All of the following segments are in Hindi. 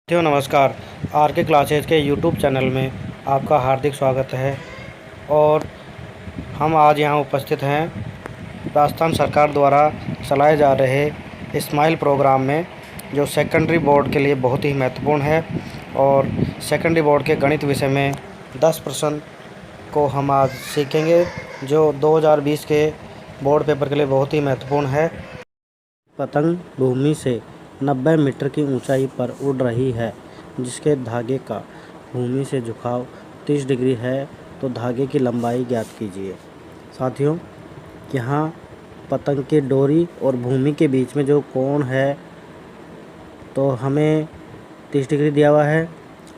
साथियों नमस्कार। आर के क्लासेज के यूट्यूब चैनल में आपका हार्दिक स्वागत है। और हम आज यहाँ उपस्थित हैं राजस्थान सरकार द्वारा चलाए जा रहे स्माइल प्रोग्राम में, जो सेकेंडरी बोर्ड के लिए बहुत ही महत्वपूर्ण है। और सेकेंडरी बोर्ड के गणित विषय में 10 प्रश्न को हम आज सीखेंगे, जो 2020 के बोर्ड पेपर के लिए बहुत ही महत्वपूर्ण है। पतंग भूमि से 90 मीटर की ऊंचाई पर उड़ रही है, जिसके धागे का भूमि से झुकाव 30 डिग्री है, तो धागे की लंबाई ज्ञात कीजिए। साथियों, यहाँ पतंग की डोरी और भूमि के बीच में जो कोण है, तो हमें 30 डिग्री दिया हुआ है,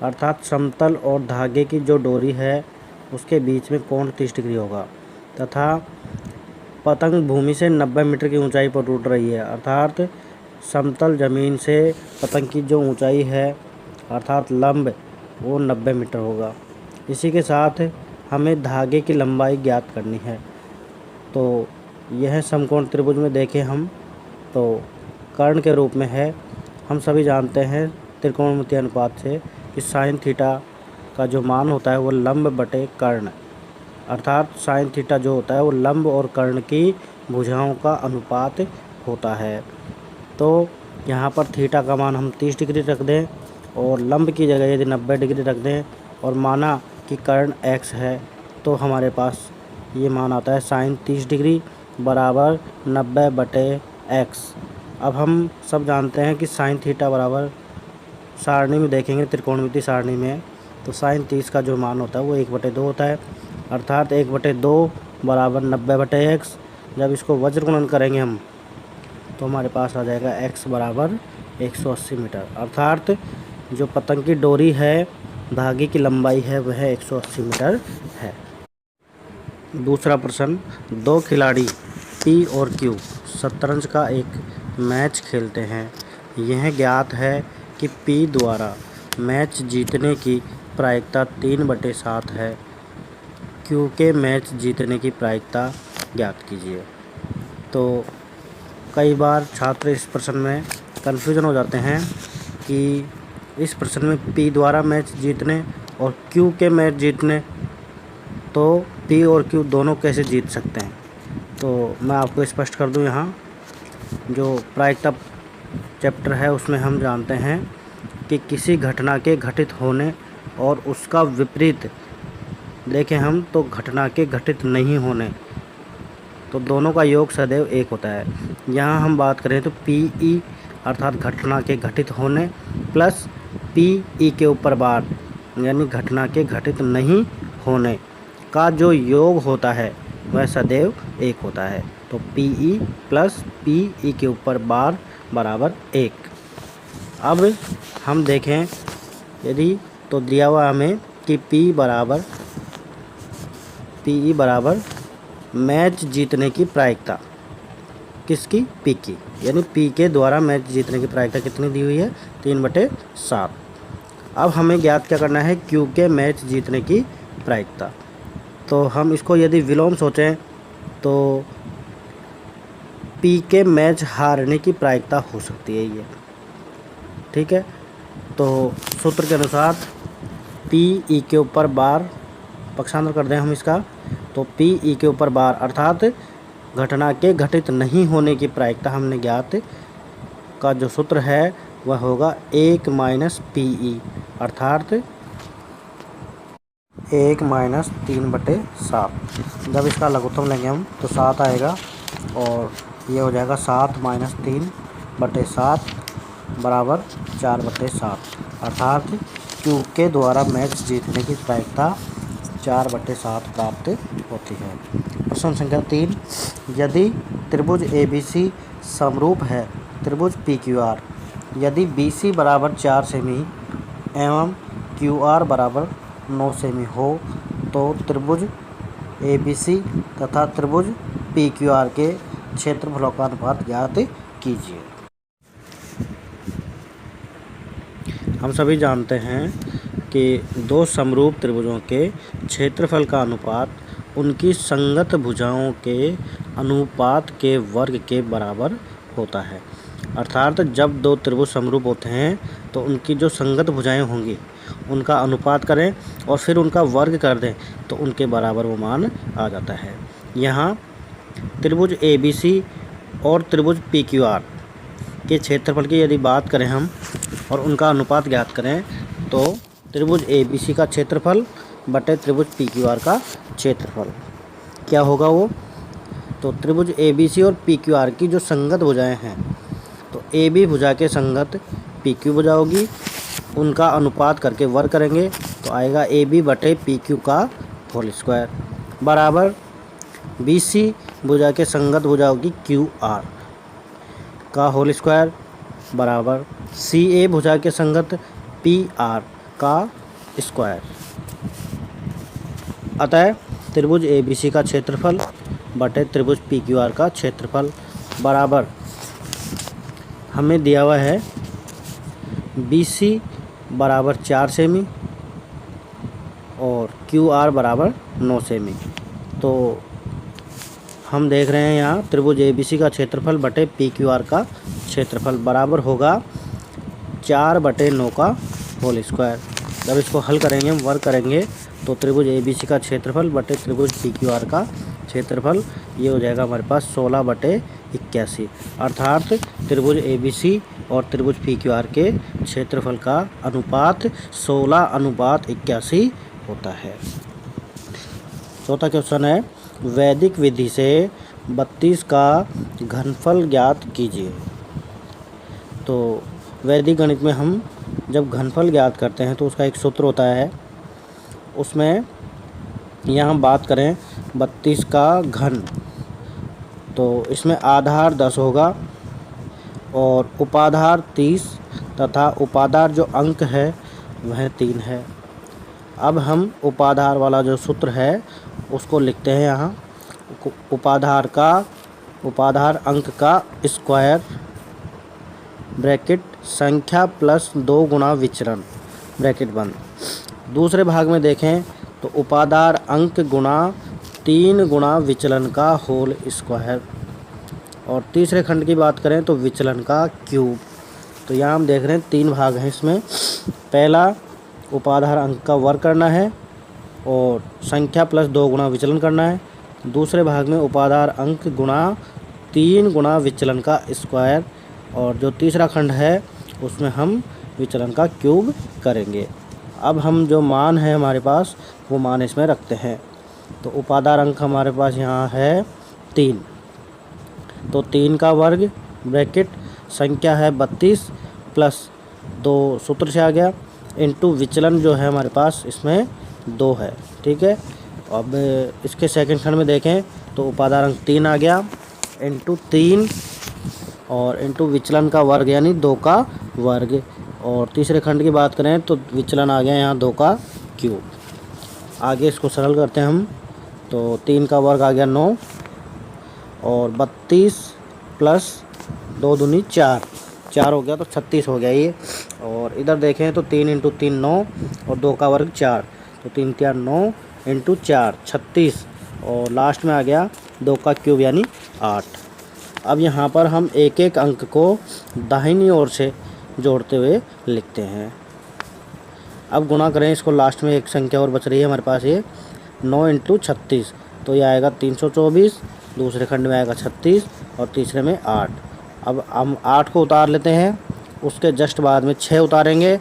अर्थात समतल और धागे की जो डोरी है उसके बीच में कोण 30 डिग्री होगा। तथा पतंग भूमि से 90 मीटर की ऊंचाई पर उड़ रही है, अर्थात समतल ज़मीन से पतंग की जो ऊंचाई है अर्थात लंब, वो 90 मीटर होगा। इसी के साथ हमें धागे की लंबाई ज्ञात करनी है। तो यह समकोण त्रिभुज में देखें हम तो कर्ण के रूप में है। हम सभी जानते हैं त्रिकोणमिति अनुपात से कि साइन थीटा का जो मान होता है वो लंब बटे कर्ण, अर्थात साइन थीटा जो होता है वो लंब और कर्ण की भुजाओं का अनुपात होता है। तो यहाँ पर थीटा का मान हम 30 डिग्री रख दें और लंब की जगह यदि 90 डिग्री रख दें और माना कि कर्ण x है, तो हमारे पास ये मान आता है साइन 30 डिग्री बराबर 90 बटे x। अब हम सब जानते हैं कि साइन थीटा बराबर सारणी में देखेंगे, त्रिकोणमिति सारणी में, तो साइन 30 का जो मान होता है वो 1/2 होता है, अर्थात 1/2 बराबर 90 बटे x। जब इसको वज्र गुणन करेंगे हम तो हमारे पास आ जाएगा x बराबर 180 मीटर, अर्थात जो पतंग की डोरी है, धागे की लंबाई है, वह 180 मीटर है। दूसरा प्रश्न, दो खिलाड़ी P और Q शतरंज का एक मैच खेलते हैं। यह ज्ञात है कि P द्वारा मैच जीतने की प्रायिकता 3/7 है। Q के मैच जीतने की प्रायिकता ज्ञात कीजिए। तो कई बार छात्र इस प्रश्न में कन्फ्यूजन हो जाते हैं कि इस प्रश्न में P द्वारा मैच जीतने और Q के मैच जीतने, तो P और Q दोनों कैसे जीत सकते हैं। तो मैं आपको स्पष्ट कर दूं, यहाँ जो प्रायिकता चैप्टर है उसमें हम जानते हैं कि किसी घटना के घटित होने और उसका विपरीत देखें हम तो घटना के घटित नहीं होने, तो दोनों का योग सदैव एक होता है। यहाँ हम बात करें तो PE अर्थात घटना के घटित होने प्लस PE के ऊपर बार यानी घटना के घटित नहीं होने का जो योग होता है वह सदैव एक होता है। तो PE प्लस PE के ऊपर बार बराबर 1। अब हम देखें यदि तो दिया हुआ हमें कि PE बराबर मैच जीतने की प्रायिकता किसकी, P की, यानी P के द्वारा मैच जीतने की प्रायिकता कितनी दी हुई है, 3/7। अब हमें ज्ञात क्या करना है, Q के मैच जीतने की प्रायिकता। तो हम इसको यदि विलोम सोचें तो P के मैच हारने की प्रायिकता हो सकती है ये, ठीक है। तो सूत्र के अनुसार PE के ऊपर बार, पक्षांतर कर दें हम इसका, तो PE के ऊपर बार अर्थात घटना के घटित नहीं होने की प्रायिकता हमने ज्ञात का जो सूत्र है वह होगा 1 - PE, अर्थात 1 - 3/7। जब इसका लघुत्तम लेंगे हम तो 7 आएगा और ये हो जाएगा 7 - 3/7 बराबर 4/7, अर्थात Q के द्वारा मैच जीतने की प्रायिकता 4/7 प्राप्त होती है। प्रश्न संख्या 3, यदि त्रिभुज ABC समरूप है त्रिभुज PQR, यदि BC बराबर 4 सेमी एवं QR बराबर 9 सेमी हो, तो त्रिभुज ABC तथा त्रिभुज PQR के क्षेत्रफलों का अनुपात ज्ञात कीजिए। हम सभी जानते हैं कि दो समरूप त्रिभुजों के क्षेत्रफल का अनुपात उनकी संगत भुजाओं के अनुपात के वर्ग के बराबर होता है, अर्थात जब दो त्रिभुज समरूप होते हैं तो उनकी जो संगत भुजाएं होंगी उनका अनुपात करें और फिर उनका वर्ग कर दें तो उनके बराबर वो मान आ जाता है। यहाँ त्रिभुज ABC और त्रिभुज PQR के क्षेत्रफल की यदि बात करें हम और उनका अनुपात ज्ञात करें तो त्रिभुज ABC का क्षेत्रफल बटे त्रिभुज PQR का क्षेत्रफल क्या होगा वो, तो त्रिभुज ABC और PQR की जो संगत भुजाएं हैं तो AB भुजा के संगत PQ भुजा होगी, उनका अनुपात करके वर्ग करेंगे तो आएगा AB बटे PQ का होल स्क्वायर बराबर BC भुजा के संगत भुजा होगी QR का होल स्क्वायर बराबर CA भुजा के संगत PR का स्क्वायर। अतः त्रिभुज ABC का क्षेत्रफल बटे त्रिभुज PQR का क्षेत्रफल बराबर हमें दिया हुआ है BC बराबर 4 सेमी और QR बराबर 9 सेमी। तो हम देख रहे हैं यहाँ त्रिभुज ABC का क्षेत्रफल बटे PQR का क्षेत्रफल बराबर होगा 4 बटे 9 का होल स्क्वायर। जब इसको हल करेंगे, वर्क करेंगे तो त्रिभुज ABC का क्षेत्रफल बटे त्रिभुज PQR का क्षेत्रफल ये हो जाएगा हमारे पास 16 बटे 81। अर्थात त्रिभुज ABC और त्रिभुज PQR के क्षेत्रफल का अनुपात 16:81 होता है। चौथा क्वेश्चन है वैदिक विधि से 32 का घनफल ज्ञात कीजिए। तो वैदिक गणित में हम जब घनफल ज्ञात करते हैं तो उसका एक सूत्र होता है, उसमें यहाँ बात करें 32 का घन तो इसमें आधार 10 होगा और उपाधार 30 तथा उपाधार जो अंक है वह 3 है। अब हम उपाधार वाला जो सूत्र है उसको लिखते हैं यहाँ, उपाधार अंक का स्क्वायर ब्रैकेट संख्या प्लस 2 गुणा विचरण ब्रैकेट बंद। दूसरे भाग में देखें तो उपाधार अंक गुणा 3 गुणा विचलन का होल स्क्वायर और तीसरे खंड की बात करें तो विचलन का क्यूब। तो यहाँ हम देख रहे हैं 3 भाग हैं इसमें। पहला उपाधार अंक का वर्ग करना है और संख्या प्लस 2 गुणा विचलन करना है। दूसरे भाग में उपाधार अंक गुणा 3 गुणा विचलन का स्क्वायर और जो तीसरा खंड है उसमें हम विचलन का क्यूब करेंगे। अब हम जो मान है हमारे पास वो मान इसमें रखते हैं। तो उपाधार अंक हमारे पास यहाँ है 3, तो 3 का वर्ग ब्रैकेट संख्या है 32 प्लस 2 सूत्र से आ गया इनटू विचलन जो है हमारे पास इसमें 2 है। ठीक है, अब इसके सेकंड खंड में देखें तो उपाधार अंक 3 आ गया इनटू 3 और इनटू विचलन का वर्ग यानी 2 का वर्ग और तीसरे खंड की बात करें तो विचलन आ गया यहाँ 2 का क्यूब। आगे इसको सरल करते हैं हम तो 3 का वर्ग आ गया 9 और 32 प्लस 2 दूनी 4 हो गया तो 36 हो गया ये। और इधर देखें तो 3 इंटू 3 9 और 2 का वर्ग 4 तो 3 4 9 इंटू 4 36 और लास्ट में आ गया 2 का क्यूब यानी 8। अब यहाँ पर हम एक एक अंक को दाहिनी ओर से जोड़ते हुए लिखते हैं। अब गुणा करें इसको, लास्ट में एक संख्या और बच रही है हमारे पास ये 9 इंटू 36 तो ये आएगा 324, दूसरे खंड में आएगा 36 और तीसरे में 8। अब हम 8 को उतार लेते हैं, उसके जस्ट बाद में 6 उतारेंगे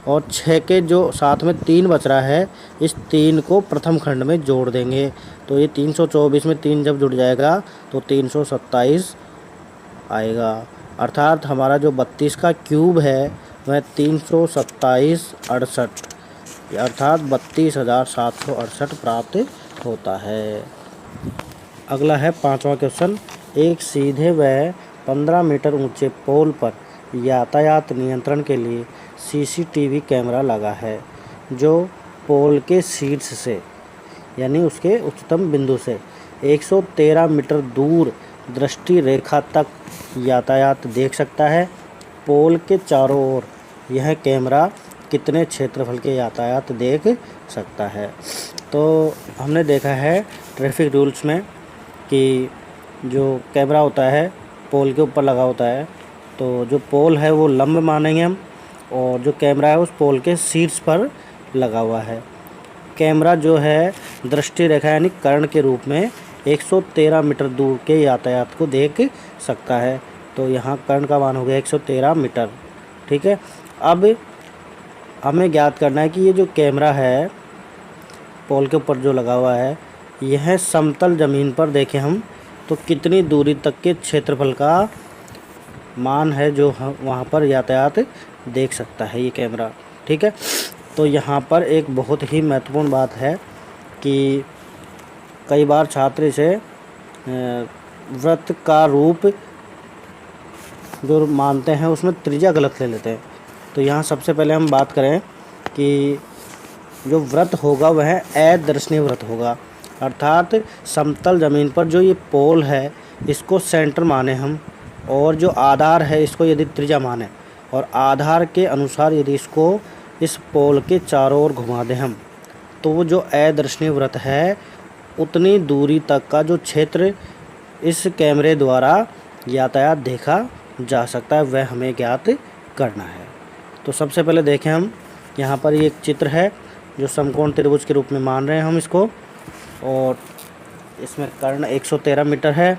और 6 के जो साथ में 3 बच रहा है इस 3 को प्रथम खंड में जोड़ देंगे। तो ये 324 में 3 जब जुड़ जाएगा तो 327 आएगा। अर्थात हमारा जो 32 का क्यूब है वह 327 68 अर्थात 32,768 प्राप्त होता है। अगला है 5वां क्वेश्चन। एक सीधे व 15 मीटर ऊंचे पोल पर यातायात नियंत्रण के लिए सीसीटीवी कैमरा लगा है जो पोल के शीर्ष से यानी उसके उच्चतम बिंदु से 113 मीटर दूर दृष्टि रेखा तक यातायात देख सकता है। पोल के चारों ओर यह कैमरा कितने क्षेत्रफल के यातायात देख सकता है। तो हमने देखा है ट्रैफिक रूल्स में कि जो कैमरा होता है पोल के ऊपर लगा होता है तो जो पोल है वो लंब मानेंगे हम, और जो कैमरा है उस पोल के शीर्ष पर लगा हुआ है। कैमरा जो है दृष्टि रेखा यानी कर्ण के रूप में 113 मीटर दूर के यातायात को देख सकता है। तो यहाँ कर्ण का मान हो गया 113 मीटर। ठीक है, अब हमें ज्ञात करना है कि ये जो कैमरा है पोल के ऊपर जो लगा हुआ है, यह समतल ज़मीन पर देखें हम तो कितनी दूरी तक के क्षेत्रफल का मान है जो वहाँ पर यातायात देख सकता है ये कैमरा। ठीक है, तो यहाँ पर एक बहुत ही महत्वपूर्ण बात है कि कई बार छात्र इसे वृत्त का रूप जो मानते हैं उसमें त्रिज्या गलत ले लेते हैं। तो यहाँ सबसे पहले हम बात करें कि जो वृत्त होगा वह अदर्शनीय वृत्त होगा, अर्थात समतल ज़मीन पर जो ये पोल है इसको सेंटर माने हम, और जो आधार है इसको यदि त्रिज्या माने, और आधार के अनुसार यदि इसको इस पोल के चारों ओर घुमा दें हम, तो वो जो अदर्शनीय वृत्त है उतनी दूरी तक का जो क्षेत्र इस कैमरे द्वारा यातायात देखा जा सकता है वह हमें ज्ञात करना है। तो सबसे पहले देखें हम, यहाँ पर ये एक चित्र है जो समकोण त्रिभुज के रूप में मान रहे हैं हम इसको, और इसमें कर्ण 113 मीटर है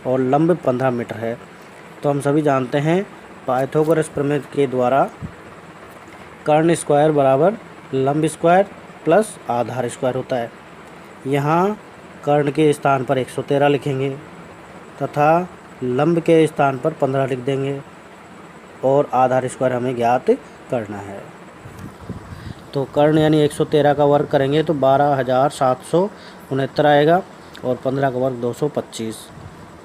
और लंब 15 मीटर है। तो हम सभी जानते हैं पाइथागोरस प्रमेय के द्वारा कर्ण स्क्वायर बराबर लंब स्क्वायर प्लस आधार स्क्वायर होता है। यहाँ कर्ण के स्थान पर 113 लिखेंगे तथा लंब के स्थान पर 15 लिख देंगे, और आधार स्क्वायर हमें ज्ञात करना है। तो कर्ण यानी 113 का वर्ग करेंगे तो 12,769 आएगा, और 15 का वर्ग 225,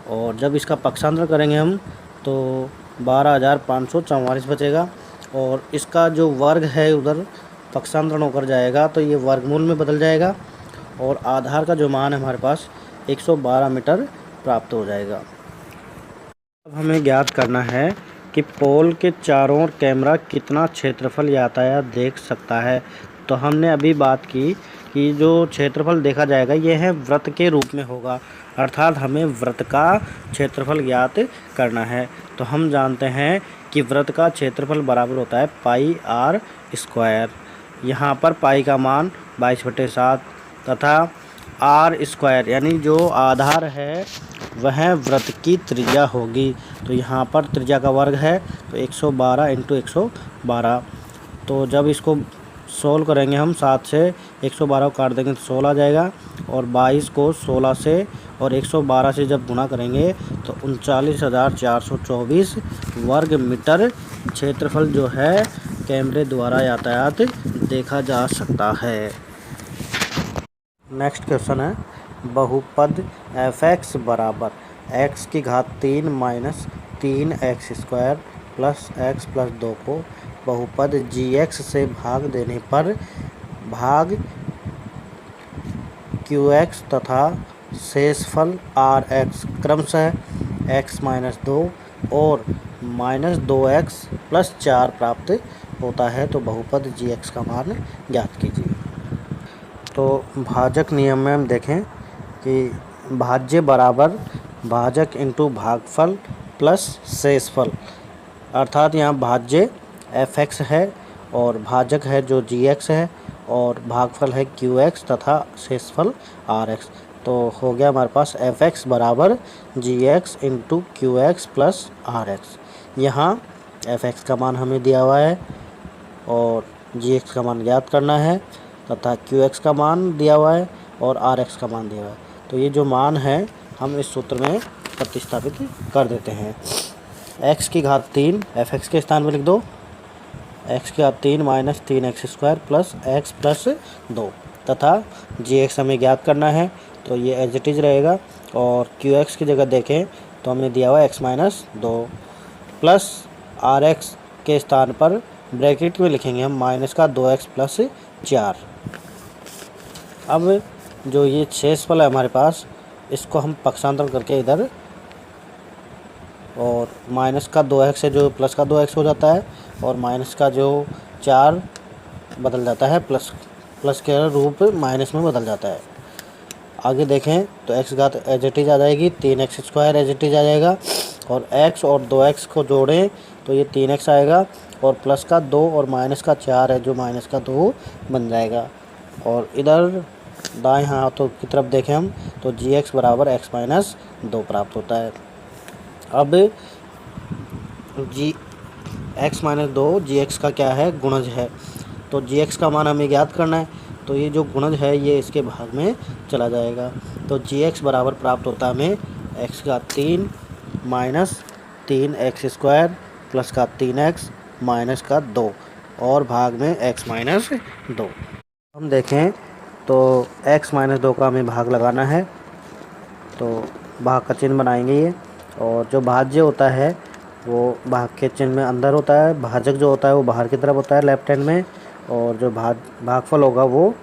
और जब इसका पक्षांतर करेंगे हम तो 12,544 बचेगा, और इसका जो वर्ग है उधर पक्षांतरण होकर जाएगा तो ये वर्गमूल में बदल जाएगा, और आधार का जो मान है हमारे पास 112 मीटर प्राप्त हो जाएगा। अब हमें ज्ञात करना है कि पोल के चारों ओर कैमरा कितना क्षेत्रफल यातायात देख सकता है। तो हमने अभी बात की कि जो क्षेत्रफल देखा जाएगा यह है वृत्त के रूप में होगा, अर्थात हमें वृत्त का क्षेत्रफल ज्ञात करना है। तो हम जानते हैं कि वृत्त का क्षेत्रफल बराबर होता है पाई आर स्क्वायर। यहाँ पर पाई का मान 22/7 तथा आर स्क्वायर यानी जो आधार है वह वृत्त की त्रिज्या होगी। तो यहाँ पर त्रिज्या का वर्ग है तो 112 × 112। तो जब इसको सोल्व करेंगे हम 7 से 112 को काट देंगे तो 16 आ जाएगा, और 22 को 16 से और 112 से जब गुणा करेंगे तो 39,424 वर्ग मीटर क्षेत्रफल जो है कैमरे द्वारा यातायात देखा जा सकता है। नेक्स्ट क्वेश्चन है बहुपद f(x) बराबर x³ minus 3x² plus x plus 2 को बहुपद gx से भाग देने पर भाग qx तथा शेषफल rx क्रमशः x-2 और -2x प्लस 4 प्राप्त होता है। तो बहुपद gx का मान ज्ञात कीजिए। तो भाजक नियम में हम देखें कि भाज्य बराबर भाजक इंटू भागफल प्लस शेषफल, अर्थात यहाँ भाज्य f(x) है और भाजक है जो gx है और भागफल है qx तथा शेषफल rx। तो हो गया हमारे पास f(x) बराबर gx into qx plus rx। यहाँ f(x) का मान हमें दिया हुआ है और gx का मान ज्ञात करना है तथा qx का मान दिया हुआ है और rx का मान दिया हुआ है। तो ये जो मान है हम इस सूत्र में प्रतिस्थापित कर देते हैं। x³ f(x) के स्थान पर लिख दो, x³ minus 3x² plus x plus 2 तथा gx हमें ज्ञात करना है तो ये एज इट इज रहेगा, और qx की जगह देखें तो हमने दिया हुआ x-2 प्लस rx के स्थान पर ब्रैकेट में लिखेंगे हम -2x प्लस 4। अब जो ये शेषफल है हमारे पास इसको हम पक्षांतर करके इधर, और -2x से जो +2x हो जाता है और माइनस का जो 4 बदल जाता है प्लस के रूप माइनस में बदल जाता है। आगे देखें तो x घात एज इट इज आ जाएगी, 3x² एज इट इज आ जाएगा और x और 2x को जोड़ें तो ये 3x आएगा, और प्लस का 2 और माइनस का 4 है जो माइनस का 2 बन जाएगा। और इधर दाएं हाथों की तरफ देखें हम तो gx बराबर x माइनस 2 प्राप्त होता है। अब x माइनस 2 gx का क्या है, गुणज है, तो gx का मान हमें ज्ञात करना है। तो ये जो गुणज है ये इसके भाग में चला जाएगा, तो gx बराबर प्राप्त होता है हमें x का 3 माइनस 3x स्क्वायर प्लस का 3x माइनस का 2 और भाग में x माइनस 2। हम देखें तो x माइनस 2 का हमें भाग लगाना है, तो भाग का चिन्ह बनाएंगे ये, और जो भाज्य होता है वो भाग के चिन्ह में अंदर होता है, भाजक जो होता है वो बाहर की तरफ होता है लेफ्ट हैंड में, और जो भागफल होगा वो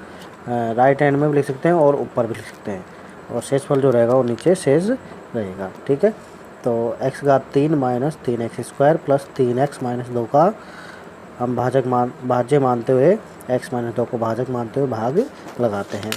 राइट हैंड में भी लिख सकते हैं और ऊपर भी लिख सकते हैं, और शेषफल जो रहेगा वो नीचे शेष रहेगा। ठीक है, तो x का 3 minus 3x square plus 3x minus 2 का हम भाज्य मानते हुए x माइनस 2 को भाजक मानते हुए भाग लगाते हैं।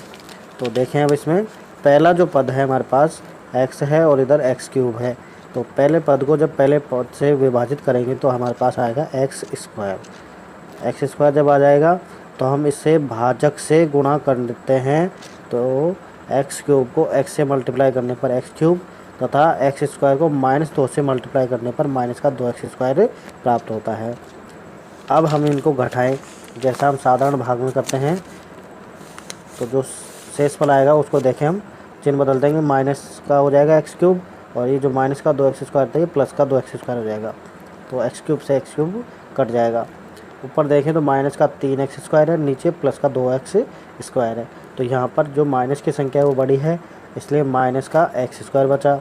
तो देखें अब इसमें पहला जो पद है हमारे पास x है और इधर x क्यूब है, तो पहले पद को जब पहले पद से विभाजित करेंगे तो हमारे पास आएगा x स्क्वायर जब आ जाएगा तो हम इससे भाजक से गुणा कर देते हैं, तो x क्यूब को x से मल्टीप्लाई करने पर x क्यूब तथा x स्क्वायर को माइनस 2 से मल्टीप्लाई करने पर माइनस का 2x स्क्वायर प्राप्त होता है। अब हम इनको घटाएं जैसा हम साधारण भाग में करते हैं, तो जो शेषफल आएगा उसको देखें हम चिन्ह बदल देंगे, माइनस का हो जाएगा x क्यूब और ये जो माइनस का 2x स्क्वायर था ये प्लस का 2x स्क्वायर हो जाएगा, तो x क्यूब से x क्यूब कट जाएगा। ऊपर देखें तो माइनस का 3x स्क्वायर है, नीचे प्लस का 2x स्क्वायर है, तो यहाँ पर जो माइनस की संख्या है वो बड़ी है इसलिए माइनस का x स्क्वायर बचा,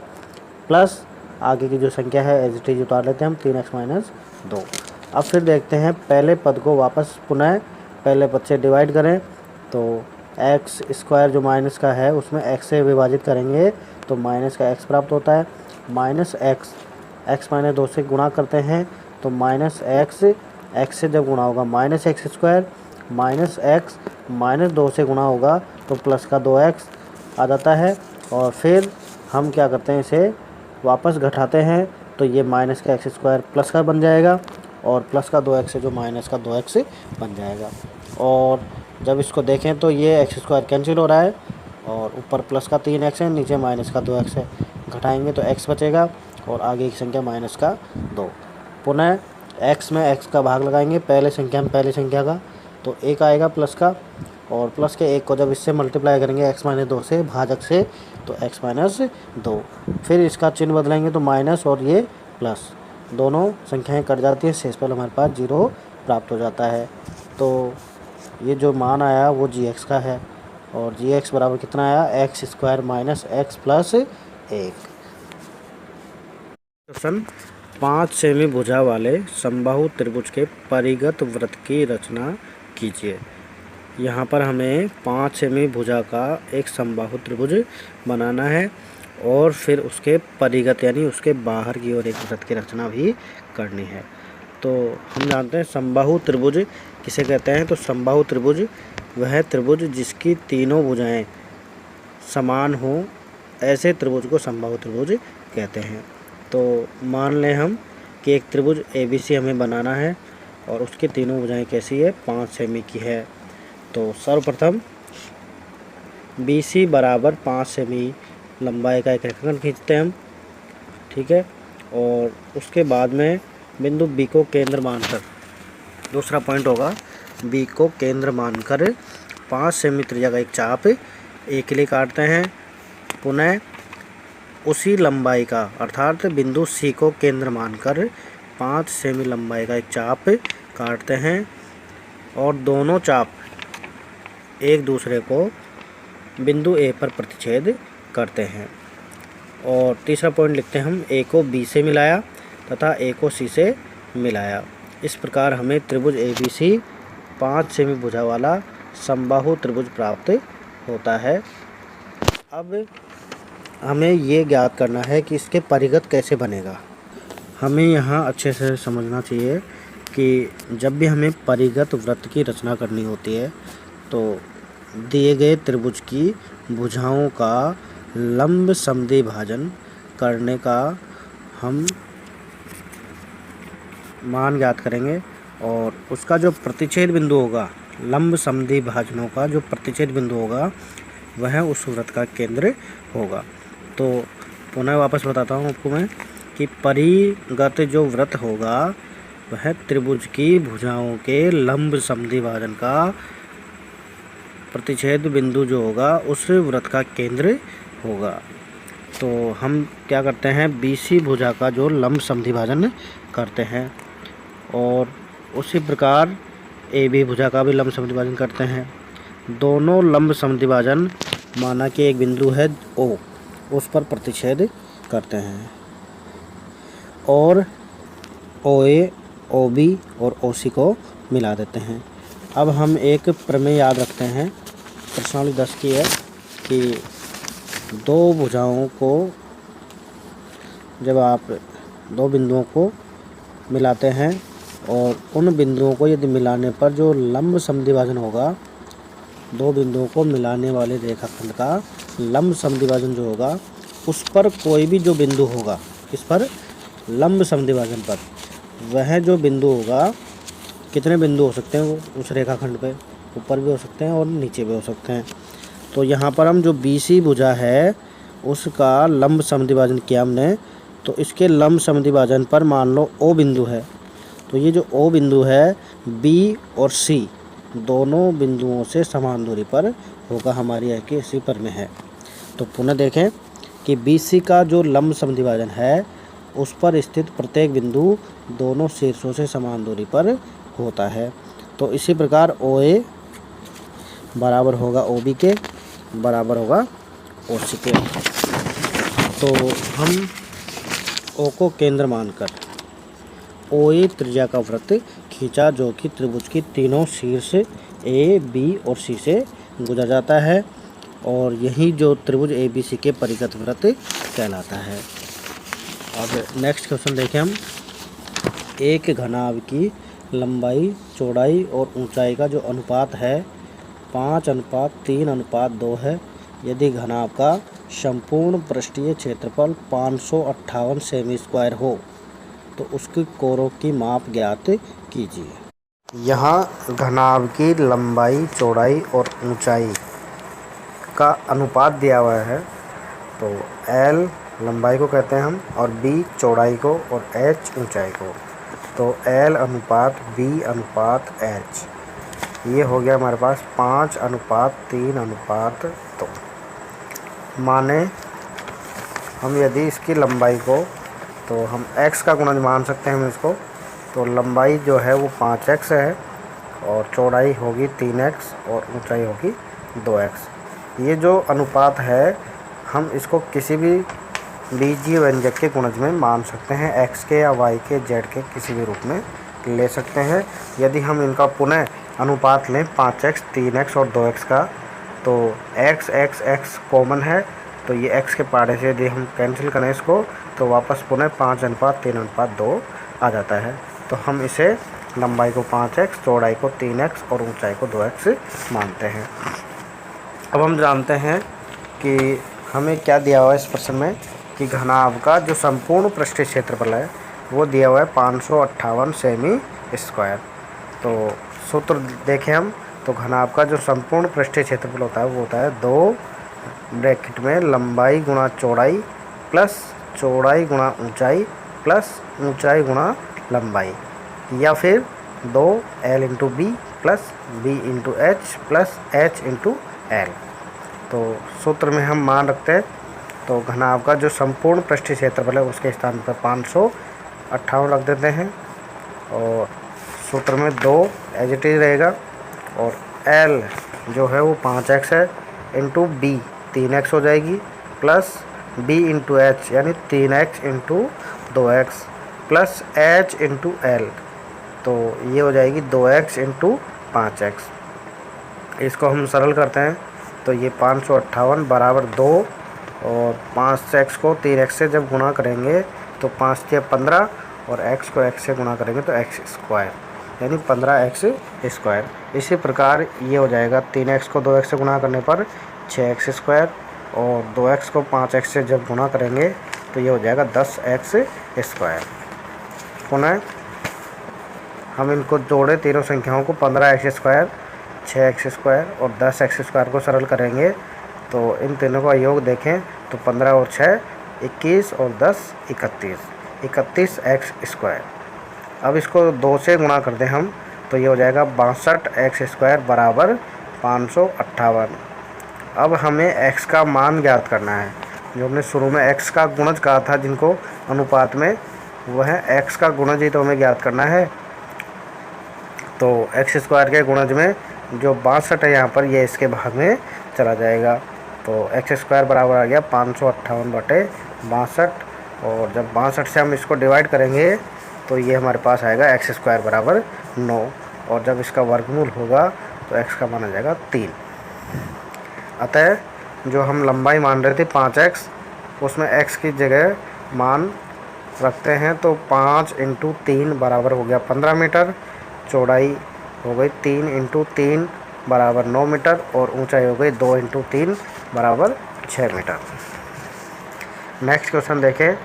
प्लस आगे की जो संख्या है एज इट इज उतार लेते हैं हम 3x माइनस 2। अब फिर देखते हैं पहले पद को वापस पुनः पहले पद से डिवाइड करें, तो x स्क्वायर जो माइनस का है उसमें x से विभाजित करेंगे तो माइनस का x प्राप्त होता है, माइनस x माइनस 2 से गुणा करते हैं तो माइनस x से जब गुणा होगा minus x square, minus x minus 2 से गुणा होगा तो प्लस का 2x आ जाता है, और फिर हम क्या करते हैं इसे वापस घटाते हैं तो ये माइनस का x स्क्वायर प्लस का बन जाएगा और प्लस का 2x से जो माइनस का 2x बन जाएगा। और जब इसको देखें तो ये x स्क्वायर कैंसिल हो रहा है और ऊपर प्लस का 3x है, नीचे माइनस का 2x है, घटाएंगे तो x बचेगा और आगे की संख्या माइनस का 2। पुनः x में x का भाग लगाएंगे पहले संख्या का, तो 1 आएगा प्लस का, और प्लस के 1 को जब इससे मल्टीप्लाई करेंगे x माइनस 2 से भाजक से तो x माइनस 2, फिर इसका चिन्ह बदलेंगे तो माइनस और ये प्लस, दोनों संख्याएं कट जाती हैं, शेषफल हमारे पास 0 प्राप्त हो जाता है। तो ये जो मान आया वो gx का है, और gx बराबर कितना आया, x square minus x plus 1। Question 5 semi भुजा वाले समबाहु त्रिभुज के परिगत वृत्त की रचना कीजिए। यहाँ पर हमें 5 सेमी भुजा का एक समबाहु त्रिभुज बनाना है और फिर उसके परिगत यानी उसके बाहर की ओर एक वृत्त की रचना भी करनी है। तो हम जानते हैं समबाहु त्रिभुज किसे कहते हैं, तो समबाहु त्रिभुज वह त्रिभुज जिसकी तीनों भुजाएं समान हों, ऐसे त्रिभुज को समबाहु त्रिभुज कहते हैं। तो मान लें हम कि एक त्रिभुज ABC हमें बनाना है और उसकी तीनों भुजाएं कैसी है, 5 सेमी की है। तो सर्वप्रथम BC बराबर 5 सेमी लंबाई का एक रेखाखंड खींचते हैं हम, ठीक है, और उसके बाद में बिंदु B को केंद्र मानकर, दूसरा पॉइंट होगा B को केंद्र मानकर 5 सेमी त्रिज्या का एक चाप A के लिए काटते हैं। पुनः उसी लंबाई का अर्थात बिंदु C को केंद्र मानकर 5 सेमी लंबाई का एक चाप काटते हैं और दोनों चाप एक दूसरे को बिंदु A पर प्रतिच्छेद करते हैं। और तीसरा पॉइंट लिखते हैं हम, A को B से मिलाया तथा A को C से मिलाया। इस प्रकार हमें त्रिभुज ABC 5 सेमी भुजा वाला समबाहु त्रिभुज प्राप्त होता है। अब हमें ये ज्ञात करना है कि इसके परिगत कैसे बनेगा। हमें यहाँ अच्छे से समझना चाहिए कि जब भी हमें परिगत वृत्त की रचना करनी होती है तो दिए गए त्रिभुज की भुजाओं का लंब समद्विभाजन करने का हम मान ज्ञात करेंगे और उसका जो प्रतिच्छेद बिंदु होगा, लंब समद्वि भाजनों का जो प्रतिच्छेद बिंदु होगा वह उस वृत्त का केंद्र होगा। तो पुनः वापस बताता हूँ आपको मैं कि परिगत जो वृत्त होगा वह त्रिभुज की भुजाओं के लंब समद्वि भाजन का प्रतिच्छेद बिंदु जो होगा उस वृत्त का केंद्र होगा। तो हम क्या करते हैं, BC भुजा का जो लंब समद्वि भाजन करते हैं और उसी प्रकार AB भुजा का भी लंब समद्वि भाजन करते हैं। दोनों लंब समद्वि भाजन माना कि एक बिंदु है O, उस पर प्रतिच्छेद करते हैं और OA, OB और OC को मिला देते हैं। अब हम एक प्रमेय याद रखते हैं, प्रश्नावली 10 की है कि दो भुजाओं को जब आप दो बिंदुओं को मिलाते हैं और उन बिंदुओं को यदि मिलाने पर जो लंब समद्वि भाजन होगा, दो बिंदुओं को मिलाने वाले रेखाखंड का लंब समद्वि भाजन जो होगा उस पर कोई भी जो बिंदु होगा, इस पर लंब समद्वि भाजन पर वह जो बिंदु होगा, कितने बिंदु हो सकते हैं वो उस रेखाखंड पे, ऊपर भी हो सकते हैं और नीचे भी हो सकते हैं। तो यहाँ पर हम जो BC भुजा है उसका लंब समद्वि भाजन किया हमने, तो इसके लंब समद्वि भाजन पर मान लो O बिंदु है, तो ये जो O बिंदु है B और C दोनों बिंदुओं से समान दूरी पर होगा, हमारी है कि इसी पर में है। तो पुनः देखें कि BC का जो लंब समद्वि भाजन है उस पर स्थित प्रत्येक बिंदु दोनों शीर्षों से समान दूरी पर होता है। तो इसी प्रकार OA बराबर होगा OB के, बराबर होगा OC के। तो हम O को केंद्र मानकर OA त्रिज्या का वृत्त खींचा जो कि त्रिभुज की तीनों शीर्ष A, B और C से गुजर जाता है और यही जो त्रिभुज ABC के परिगत वृत्त कहलाता है। अब नेक्स्ट क्वेश्चन देखें हम। एक घनाभ की लंबाई, चौड़ाई और ऊंचाई का जो अनुपात है 5:3:2 है। यदि घनाभ का संपूर्ण पृष्ठीय क्षेत्रफल 558 सेमी स्क्वायर हो तो उसकी कोरों की माप ज्ञात कीजिए। यहाँ घनाभ की लंबाई, चौड़ाई और ऊंचाई का अनुपात दिया हुआ है। तो L लंबाई को कहते हैं हम और B चौड़ाई को और H ऊंचाई को। तो L अनुपात B अनुपात H, ये हो गया हमारे पास 5:3:2। माने हम यदि इसकी लंबाई को, तो हम x का गुणज मान सकते हैं हम इसको। तो लंबाई जो है वो 5x है और चौड़ाई होगी 3x और ऊंचाई होगी 2x। ये जो अनुपात है हम इसको किसी भी बीजीय व्यंजक के गुणज में मान सकते हैं, x के या y के, z के किसी भी रूप में ले सकते हैं। यदि हम इनका पुनः अनुपात लें 5x, 3x और 2x का, तो x x x कॉमन है, तो ये x के पाड़े से यदि हम कैंसिल करें इसको तो वापस पुनः 5:3:2 आ जाता है। तो हम इसे लंबाई को 5x, चौड़ाई को 3x और ऊंचाई को 2x मानते हैं। अब हम जानते हैं कि हमें क्या दिया हुआ है इस प्रश्न में कि घनाभ का जो संपूर्ण पृष्ठीय क्षेत्रफल है वो दिया हुआ है 558 सेमी स्क्वायर। तो सूत्र देखें हम, तो घनाभ का जो संपूर्ण पृष्ठीय क्षेत्रफल होता है वो होता है 2 ब्रैकेट में लंबाई गुणा चौड़ाई प्लस चौड़ाई गुणा ऊंचाई प्लस ऊंचाई गुणा लंबाई, या फिर 2L into B plus B into H plus H into L। तो सूत्र में हम मान रखते हैं, तो घनाभ का जो संपूर्ण पृष्ठीय क्षेत्रफल है उसके स्थान पर 558 रख देते हैं और सूत्र में 2 एज इट इज रहेगा और L जो है वो 5x है इंटू B 3x हो जाएगी प्लस B इंटू H यानी 3x into 2x plus H into L, तो ये हो जाएगी 2x इंटू 5x। इसको हम सरल करते हैं तो ये 558 बराबर 2 और 5x को 3x से जब गुणा करेंगे तो 5 से 15 और x को x से गुणा करेंगे तो x स्क्वायर यानी 15x स्क्वायर। इसी प्रकार ये हो जाएगा 3x को 2x से गुणा करने पर 6x स्क्वायर और 2x को 5x से जब गुणा करेंगे तो ये हो जाएगा 10x स्क्वायर। पुनः हम इनको जोड़े तीनों संख्याओं को, 15x स्क्वायर, 6x स्क्वायर और 10x स्क्वायर को सरल करेंगे तो इन तीनों का योग देखें तो 15 और 6 21 और 10 31, 31x स्क्वायर। अब इसको 2 से गुणा कर दें हम तो ये हो जाएगा 62x स्क्वायर बराबर 558। अब हमें x का मान ज्ञात करना है। जो हमने शुरू में x का गुणज कहा था जिनको अनुपात में, वो है x का गुणज ही तो हमें ज्ञात करना है। तो x स्क्वायर के गुणज में जो 62 है यहाँ पर, ये इसके भाग में चला जाएगा। तो x स्क्वायर बराबर आ गया 558/62। और जब 62 से हम इसको डिवाइड करेंगे तो ये हमारे पास आएगा x स्क्वायर बराबर 9। और जब इसका वर्गमूल होगा तो x का मान आ जाएगा 3। अतः जो हम लंबाई मान रहे थे 5x, उसमें x की जगह मान रखते हैं तो 5 × 3 बराबर हो गया 15 मीटर, चौड़ाई हो गई 3 × 3 बराबर 9 मीटर और ऊंचाई हो गई 2 × 3 बराबर 6 मीटर। नेक्स्ट क्वेश्चन देखें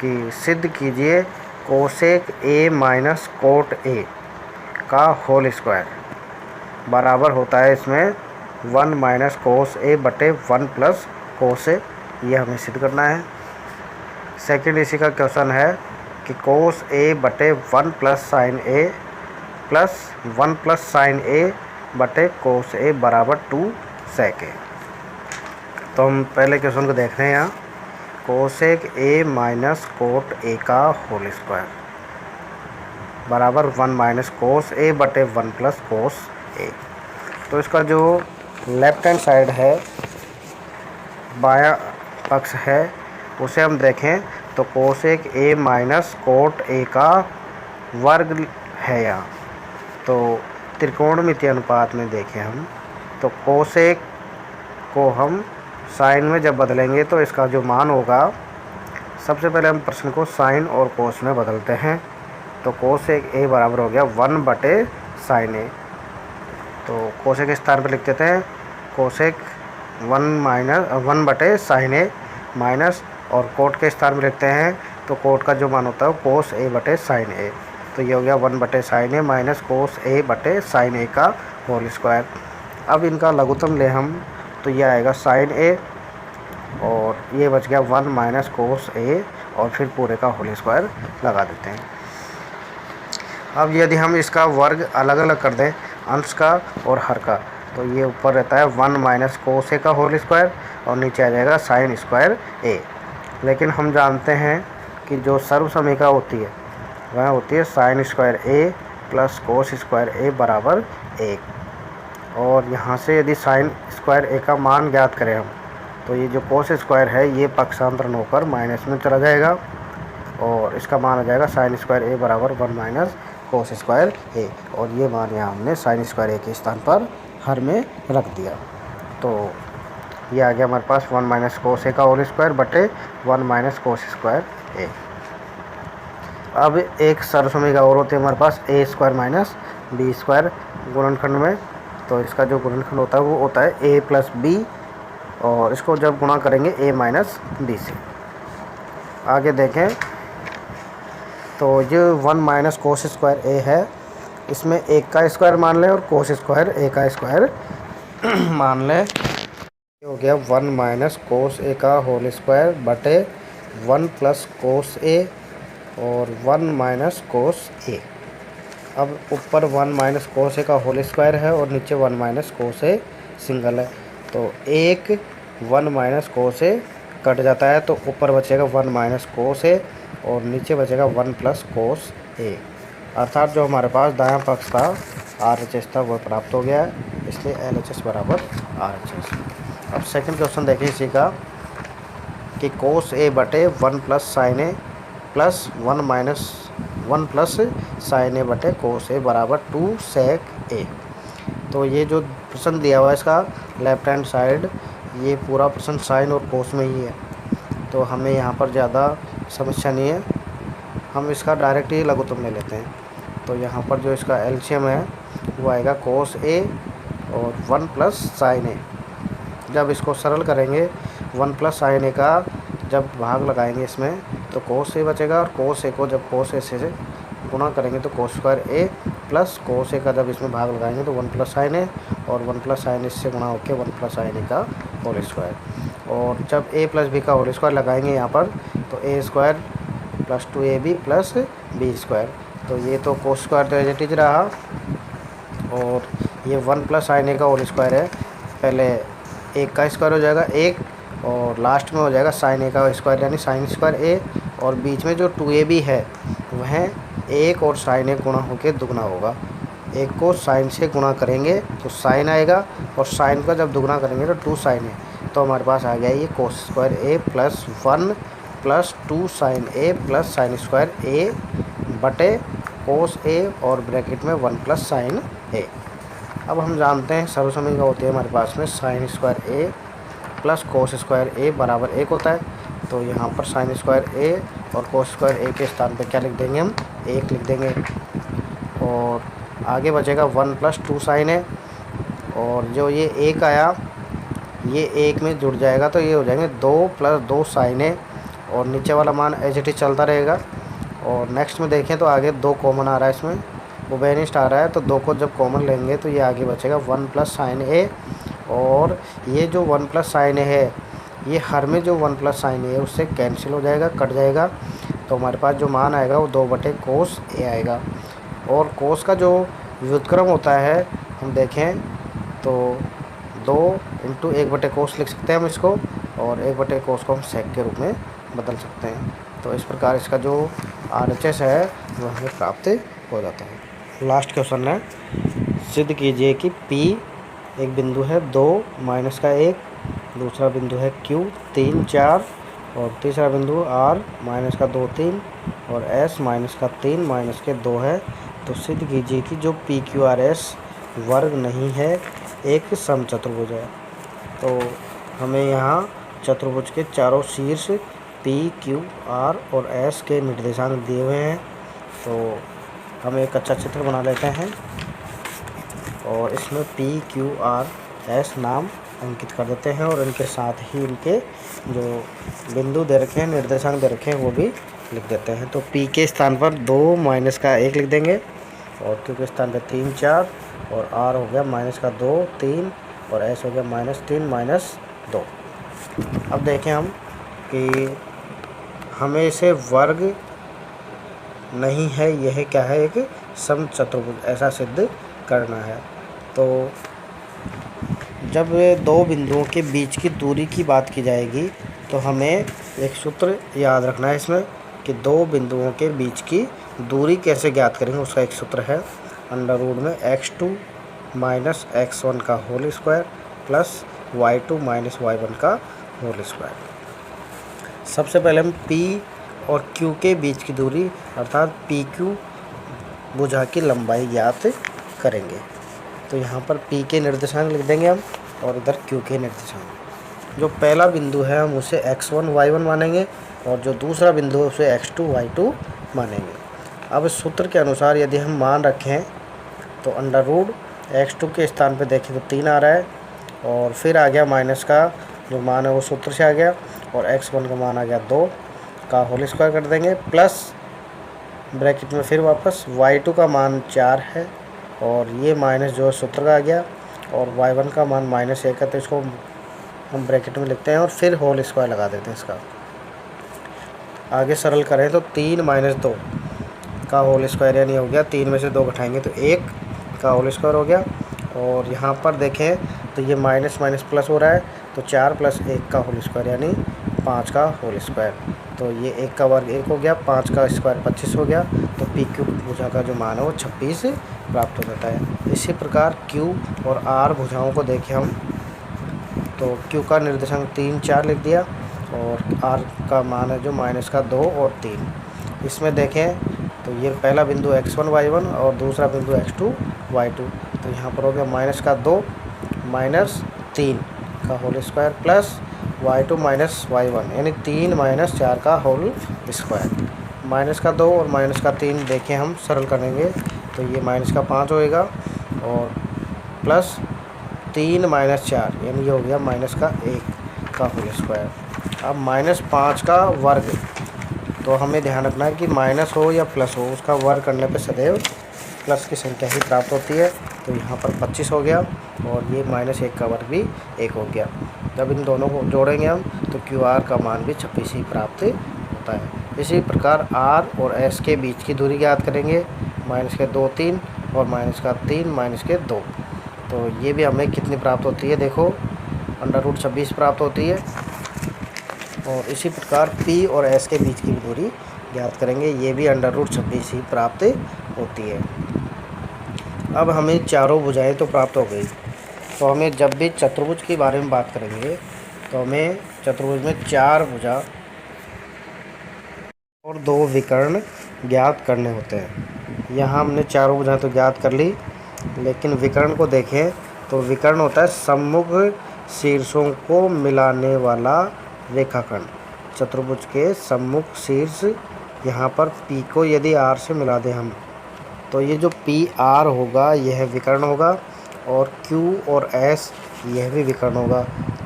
कि सिद्ध कीजिए cosec a minus cot a का होल स्क्वायर बराबर होता है इसमें 1 माइनस कोस a बटे 1 प्लस कोस a। ये हमें सिद्ध करना है। सेकंड इसी का क्वेश्चन है कि कोस a बटे 1 plus sign a plus 1 plus sign a बटे कोस a बराबर 2 सेक a। तो हम पहले क्वेश्चन को देख रहे हैं। यहाँ cosec a minus cot a का होल स्क्वायर बराबर 1 माइनस कोस a बटे 1 प्लस कोस a। तो इसका जो लेफ्ट हैंड साइड है, बायां पक्ष है, उसे हम देखें तो cosec a minus cot a का वर्ग है यहाँ। तो त्रिकोणमितीय अनुपात में देखें हम तो कोसेक को हम साइन में जब बदलेंगे तो इसका जो मान होगा, सबसे पहले हम प्रश्न को साइन और कोस में बदलते हैं। तो कोसेक a बराबर हो गया 1 बटे साइन a। तो कोसेक के स्थान पर लिख देते हैं कोसेक 1 बटे साइन a माइनस, और कोट के स्थान में लिखते हैं तो कोट का जो मान होता है कोस a बटे साइन a। तो ये हो गया 1 बटे sine a minus cos a बटे साइन a का होल स्क्वायर। अब इनका लघुत्तम ले हम तो ये आएगा साइन a और ये बच गया 1 माइनस कोस a और फिर पूरे का होल स्क्वायर लगा देते हैं। अब यदि हम इसका वर्ग अलग अलग कर दें, अंश का और हर का, तो ये ऊपर रहता है 1 माइनस कोस a का होल स्क्वायर और नीचे आ जाएगा साइन स्क्वायर a। लेकिन हम जानते हैं कि जो सर्वसमीका होती है वह होती है sine square a plus cos square a बराबर 1। और यहाँ से यदि साइन स्क्वायर a का मान ज्ञात करें हम तो ये जो कोस स्क्वायर है ये पक्षांतरण होकर माइनस में चला जाएगा और इसका मान आ जाएगा साइन स्क्वायर a बराबर 1 माइनस कोस स्क्वायर a। और ये मान यहाँ हमने साइन स्क्वायर a के स्थान पर हर में रख दिया। तो ये आ गया हमारे पास 1 माइनस कोस a का होल स्क्वायर बटे 1 माइनस कोस स्क्वायर a। अब एक सर्वसमीका और होती है हमारे पास a square minus b square गुणनखंड में। तो इसका जो गुणनखंड होता है वो होता है a प्लस b, और इसको जब गुणा करेंगे a माइनस b से। आगे देखें तो ये 1 माइनस कोस स्क्वायर a है, इसमें 1 का स्क्वायर मान लें और कोस स्क्वायर a का स्क्वायर मान लें। ये हो गया 1 माइनस कोस a का होल स्क्वायर बटे 1 प्लस कोस a और 1 माइनस कोस a। अब ऊपर 1 माइनस कोस a का होल स्क्वायर है और नीचे 1 माइनस कोस a सिंगल है। तो एक 1 माइनस कोस a कट जाता है तो ऊपर बचेगा 1 माइनस कोस a और नीचे बचेगा 1 प्लस कोस a। अर्थात जो हमारे पास दायां पक्ष का RHS था वह प्राप्त हो गया है, इसलिए LHS बराबर RHS। अब सेकंड क्वेश्चन देखिए इसी का कि कोस a बटे 1 plus sign a plus 1 minus 1 plus sign a बटे कोस a बराबर 2 सेक a। तो ये जो प्रश्न दिया हुआ है इसका लेफ्ट हैंड साइड, ये पूरा प्रश्न साइन और कोस में ही है, तो हमें यहाँ पर ज़्यादा समस्या नहीं है। हम इसका डायरेक्ट ही लघुत्तम ले लेते हैं। तो यहाँ पर जो इसका एलसीएम है वो आएगा कोस a और 1 प्लस साइन a। जब इसको सरल करेंगे 1 प्लस साइन a का जब भाग लगाएंगे इसमें तो कोस ए बचेगा, और कोस ए को जब कोस ए से गुणा करेंगे तो कोस स्क्वायर ए प्लस कोस ए का जब इसमें भाग लगाएंगे तो 1 प्लस साइन ए, और 1 प्लस साइन इससे गुणा होकर 1 प्लस साइन ए का होल स्क्वायर। और जब ए प्लस बी का होल स्क्वायर लगाएंगे यहाँ पर तो A square plus 2ab plus B square. तो ये तो कोस स्क्वायर तो एज इट इज रहा, और ये 1 प्लस साइन ए का होल स्क्वायर है। पहले एक का स्क्वायर हो जाएगा एक, और लास्ट में हो जाएगा साइन ए का स्क्वायर यानी साइन स्क्वायर ए, और बीच में जो 2ab है वह एक और साइन ए गुणा होकर दुगना होगा। एक को साइन से गुणा करेंगे तो साइन आएगा, और साइन का जब दुगना करेंगे तो 2 साइन है। तो हमारे पास आ गया ये कोस स्क्वायर ए प्लस 1 प्लस 2 साइन ए प्लस साइन स्क्वायर ए बटे कोस ए और ब्रैकेट में 1 प्लस साइन ए। अब हम जानते हैं सर्वसमीकरण होती है हमारे पास में साइन स्क्वायर ए प्लस कोस स्क्वायर ए बराबर 1 होता है। तो यहाँ पर साइन स्क्वायर ए और कोस स्क्वायर ए के स्थान पर क्या लिख देंगे हम, 1 लिख देंगे। और आगे बचेगा 1 प्लस 2 साइन ए, और जो ये 1 आया ये 1 में जुड़ जाएगा तो ये हो जाएंगे 2 प्लस 2 साइन ए, और नीचे वाला मान एज इट इज चलता रहेगा। और नेक्स्ट में देखें तो आगे 2 कॉमन आ रहा है, इसमें उभयनिष्ठ आ रहा है, तो 2 को जब कॉमन लेंगे तो ये आगे बचेगा 1 प्लस साइन ए, और ये जो 1 प्लस साइन ए है ये हर में जो 1 प्लस साइन ए है उससे कैंसिल हो जाएगा, कट जाएगा। तो हमारे पास जो मान आएगा वो 2 बटे कोस ए आएगा। और कोस का जो व्युत्क्रम होता है हम देखें तो 2 इंटू 1 बटे कोस लिख सकते हैं हम इसको, और 1 बटे कोस को हम सेक के रूप में बदल सकते हैं। तो इस प्रकार इसका जो RHS है वो हमें प्राप्त हो जाता है। लास्ट क्वेश्चन है, सिद्ध कीजिए कि P एक बिंदु है 2 माइनस का 1, दूसरा बिंदु है Q 3 4, और तीसरा बिंदु R माइनस का 2 3, और S माइनस का 3 माइनस के 2 है। तो सिद्ध कीजिए कि जो PQRS वर्ग नहीं है एक समचतुर्भुज है। तो हमें यहाँ चतुर्भुज के चारों शीर्ष P Q R और S के निर्देशांक दिए हुए हैं। तो हम एक अच्छा चित्र बना लेते हैं और इसमें P Q R S नाम अंकित कर देते हैं, और इनके साथ ही इनके जो बिंदु दे रखे हैं, निर्देशांक दे रखे हैं, वो भी लिख देते हैं। तो P के स्थान पर 2 माइनस का 1 लिख देंगे, और Q के स्थान पर 3 4, और R हो गया माइनस का 2 3, और S हो गया -3 -2। अब देखें हम कि हमें इसे वर्ग नहीं है, यह क्या है, एक समचतुर्भुज ऐसा सिद्ध करना है। तो जब दो बिंदुओं के बीच की दूरी की बात की जाएगी तो हमें एक सूत्र याद रखना है इसमें कि दो बिंदुओं के बीच की दूरी कैसे ज्ञात करेंगे। उसका एक सूत्र है अंडर रूट में x2 माइनस x1 का whole square plus y2 minus y1 का होल स्क्वायर। सबसे पहले हम P और Q के बीच की दूरी अर्थात PQ भुजा की लंबाई ज्ञात करेंगे। तो यहाँ पर P के निर्देशांक लिख देंगे हम, और इधर Q के निर्देशांक। जो पहला बिंदु है हम उसे x1 y1 मानेंगे, और जो दूसरा बिंदु है उसे x2 y2 मानेंगे। अब इस सूत्र के अनुसार यदि हम मान रखें तो अंडर रूट x2 के स्थान पे देखें तो 3 आ रहा है, और फिर आ गया माइनस का जो मान है वो सूत्र से आ गया, और x1 का मान आ गया 2 का होल स्क्वायर कर देंगे, प्लस ब्रैकेट में फिर वापस y2 का मान 4 है, और ये माइनस जो सूत्र का आ गया, और y1 का मान -1 है, तो इसको हम ब्रैकेट में लिखते हैं और फिर होल स्क्वायर लगा देते हैं इसका। आगे सरल करें तो 3 - 2 का होल स्क्वायर यानी हो गया, 3 में से 2 घटाएंगे तो 1 का होल स्क्वायर हो गया। और यहाँ पर देखें तो ये माइनस माइनस प्लस हो रहा है, तो 4 + 1 का होल स्क्वायर यानी 5 का होल स्क्वायर। तो ये 1 का वर्ग 1 हो गया, 5 का स्क्वायर 25 हो गया। तो PQ भुजा का जो मान है वो 26 प्राप्त हो जाता है। इसी प्रकार Q और R भुजाओं को देखें हम तो Q का निर्देशांक 3 4 लिख दिया, और R का मान है जो -2 और 3। इसमें देखें तो ये पहला बिंदु x1 y1 और दूसरा बिंदु x2 y2। तो यहाँ पर हो गया -2 -3 का whole square plus y2 - y1 यानी 3 - 4 का होल स्क्वायर। -2 और -3 देखें हम सरल करेंगे तो ये -5 होएगा, और प्लस 3 - 4 यानी ये हो गया -1 का होल स्क्वायर। अब -5 का वर्ग, तो हमें ध्यान रखना है कि माइनस हो या प्लस हो, उसका वर्ग करने पे सदैव प्लस की संख्या ही प्राप्त होती है। तो यहाँ पर 25 हो गया और ये -1 का वर्ग भी 1 हो गया। जब इन दोनों को जोड़ेंगे हम तो QR का मान भी 26 ही प्राप्त होता है। इसी प्रकार R और S के बीच की दूरी ज्ञात करेंगे, -2 3 और -3 -2। तो ये भी हमें कितनी प्राप्त होती है, देखो √26 प्राप्त होती है। और इसी प्रकार P और S के बीच की भी दूरी ज्ञात करेंगे, ये भी √26 ही प्राप्त होती है। अब हमें चारों भुजाएं तो प्राप्त हो गई, तो हमें जब भी चतुर्भुज के बारे में बात करेंगे तो हमें चतुर्भुज में 4 भुजा और 2 विकर्ण ज्ञात करने होते हैं। यहाँ हमने चारों भुजाएं तो ज्ञात कर ली, लेकिन विकर्ण को देखें तो विकर्ण होता है सम्मुख शीर्षों को मिलाने वाला रेखाखंड। चतुर्भुज के सम्मुख शीर्ष, यहाँ पर P को यदि R से मिला दें हम, तो ये जो PR होगा यह विकर्ण होगा और Q और S यह भी विकर्ण होगा।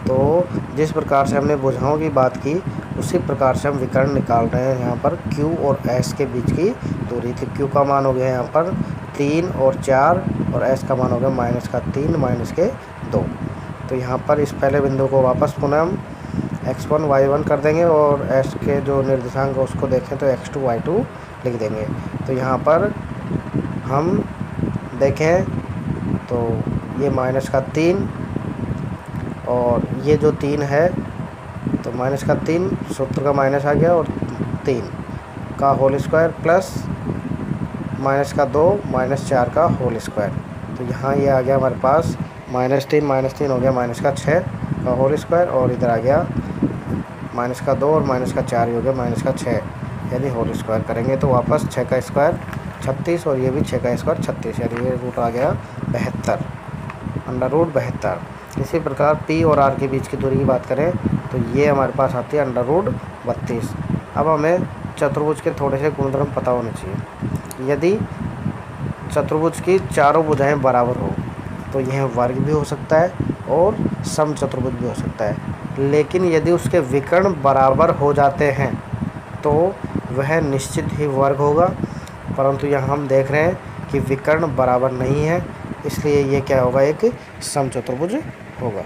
तो जिस प्रकार से हमने भुजाओं की बात की उसी प्रकार से हम विकर्ण निकाल रहे हैं। यहाँ पर Q और S के बीच की दूरी, तो Q का मान हो गया यहाँ पर 3 और 4 और S का मान हो गया -3 -2। तो यहाँ पर इस पहले बिंदु को वापस पुनः हम x1 y1 कर देंगे और S के जो निर्देशांक है उसको देखें तो x2 y2 लिख देंगे। तो यहाँ पर हम देखें तो ये -3 और ये जो 3 है तो -3 सूत्र का माइनस आ गया और 3 का होल स्क्वायर प्लस -2 -4 का होल स्क्वायर। तो यहाँ ये आ गया हमारे पास -3 हो गया -6 का होल स्क्वायर और इधर आ गया -2 और -4 ही हो गया -6, यानी होल स्क्वायर करेंगे तो वापस 6 का स्क्वायर 36 और ये भी 6 का स्क्वायर 36, यानी ये रूट आ गया 72, √72। इसी प्रकार P और R के बीच की दूरी की बात करें तो ये हमारे पास आती है √32। अब हमें चतुर्भुज के थोड़े से गुणधर्म पता होने चाहिए। यदि चतुर्भुज की चारों भुजाएं बराबर हो तो यह वर्ग भी हो सकता है और समचतुर्भुज भी हो सकता है, लेकिन यदि उसके विकर्ण बराबर हो जाते हैं तो वह निश्चित ही वर्ग होगा। परंतु यहाँ हम देख रहे हैं कि विकर्ण बराबर नहीं है, इसलिए ये क्या होगा, एक समचतुर्भुज होगा।